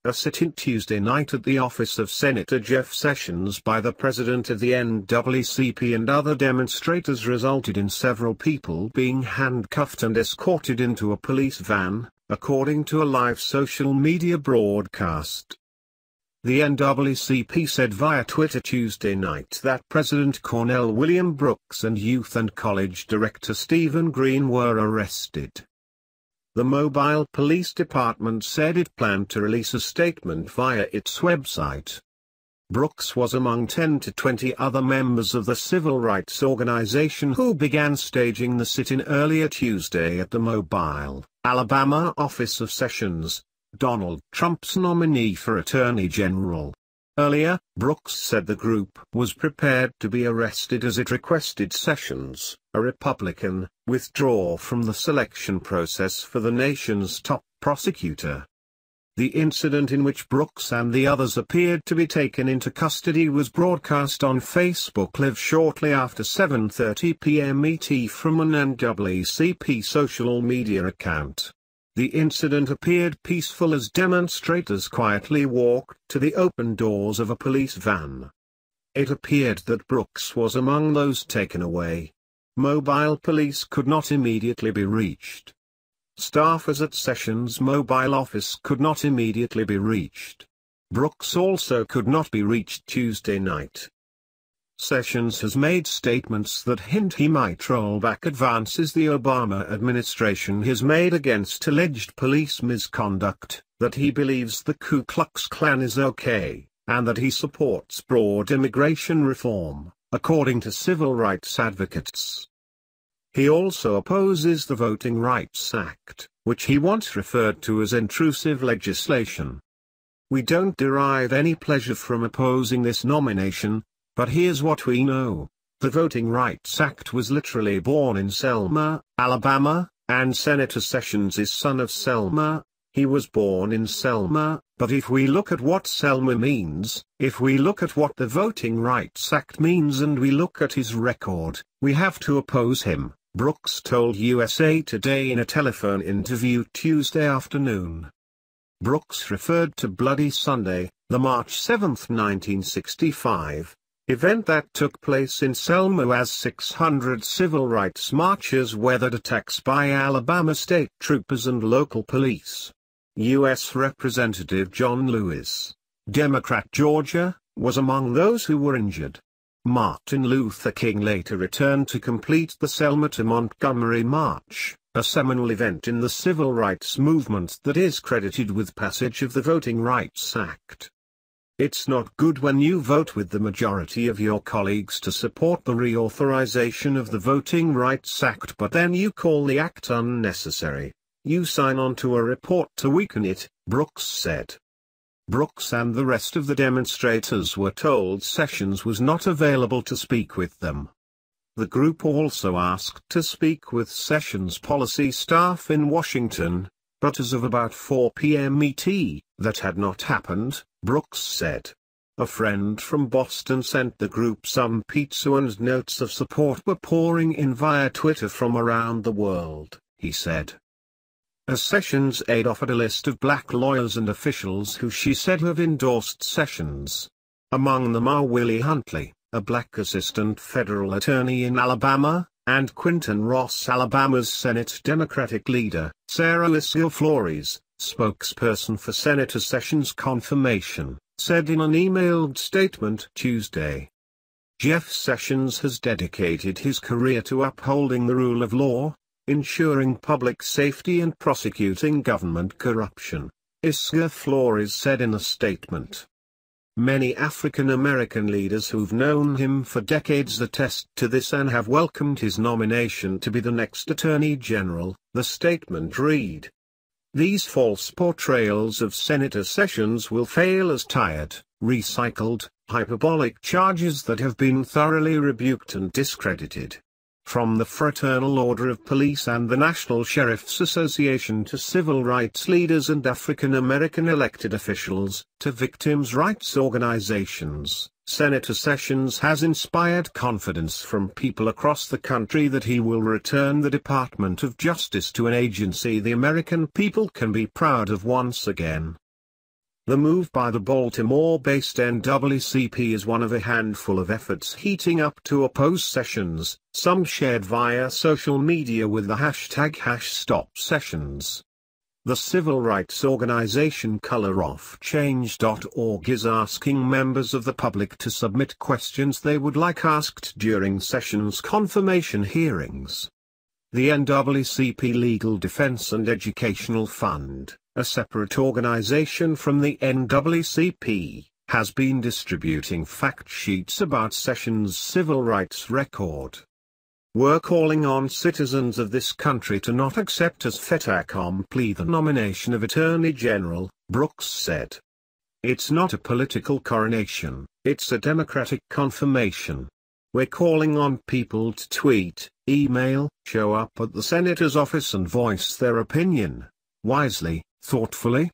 A sit-in Tuesday night at the office of Senator Jeff Sessions by the president of the NAACP and other demonstrators resulted in several people being handcuffed and escorted into a police van, according to a live social media broadcast. The NAACP said via Twitter Tuesday night that President Cornell William Brooks and Youth and College Director Stephen Green were arrested. The Mobile Police Department said it planned to release a statement via its website. Brooks was among 10 to 20 other members of the civil rights organization who began staging the sit-in earlier Tuesday at the Mobile, Alabama office of Sessions, Donald Trump's nominee for Attorney General. Earlier, Brooks said the group was prepared to be arrested as it requested Sessions, a Republican, withdraw from the selection process for the nation's top prosecutor. The incident in which Brooks and the others appeared to be taken into custody was broadcast on Facebook Live shortly after 7:30 p.m. ET from an NAACP social media account. The incident appeared peaceful as demonstrators quietly walked to the open doors of a police van. It appeared that Brooks was among those taken away. Mobile police could not immediately be reached. Staffers at Sessions' mobile office could not immediately be reached. Brooks also could not be reached Tuesday night. Sessions has made statements that hint he might roll back advances the Obama administration has made against alleged police misconduct, that he believes the Ku Klux Klan is okay, and that he supports broad immigration reform, according to civil rights advocates. He also opposes the Voting Rights Act, which he once referred to as intrusive legislation. "We don't derive any pleasure from opposing this nomination, but here's what we know. The Voting Rights Act was literally born in Selma, Alabama, and Senator Sessions is son of Selma. He was born in Selma, but if we look at what Selma means, if we look at what the Voting Rights Act means and we look at his record, we have to oppose him," Brooks told USA Today in a telephone interview Tuesday afternoon. Brooks referred to Bloody Sunday, the March 7, 1965, event that took place in Selma as 600 civil rights marchers weathered attacks by Alabama state troopers and local police. U.S. Representative John Lewis, Democrat Georgia, was among those who were injured. Martin Luther King later returned to complete the Selma to Montgomery March, a seminal event in the civil rights movement that is credited with passage of the Voting Rights Act. It's not good when you vote with the majority of your colleagues to support the reauthorization of the Voting Rights Act, but then you call the act unnecessary. You sign on to a report to weaken it, Brooks said. Brooks and the rest of the demonstrators were told Sessions was not available to speak with them. The group also asked to speak with Sessions' policy staff in Washington, but as of about 4 p.m. ET, that had not happened, Brooks said. A friend from Boston sent the group some pizza and notes of support were pouring in via Twitter from around the world, he said. A Sessions aide offered a list of black lawyers and officials who she said have endorsed Sessions. Among them are Willie Huntley, a black assistant federal attorney in Alabama, and Quinton Ross, Alabama's Senate Democratic leader. Sarah Isga Flores, spokesperson for Senator Sessions' confirmation, said in an emailed statement Tuesday. Jeff Sessions has dedicated his career to upholding the rule of law, ensuring public safety and prosecuting government corruption, Isga Flores said in a statement. Many African American leaders who've known him for decades attest to this and have welcomed his nomination to be the next Attorney General, the statement read. These false portrayals of Senator Sessions will fail as tired, recycled, hyperbolic charges that have been thoroughly rebuked and discredited. From the Fraternal Order of Police and the National Sheriff's Association to civil rights leaders and African American elected officials, to victims' rights organizations, Senator Sessions has inspired confidence from people across the country that he will return the Department of Justice to an agency the American people can be proud of once again. The move by the Baltimore-based NAACP is one of a handful of efforts heating up to oppose Sessions, some shared via social media with the hashtag #StopSessions. The civil rights organization ColorOffChange.org is asking members of the public to submit questions they would like asked during Sessions confirmation hearings. The NAACP Legal Defense and Educational Fund, a separate organization from the NAACP, has been distributing fact sheets about Sessions' civil rights record. "We're calling on citizens of this country to not accept as fait accompli the nomination of Attorney General," Brooks said. "It's not a political coronation, it's a democratic confirmation. We're calling on people to tweet, email, show up at the senator's office and voice their opinion, wisely, thoughtfully,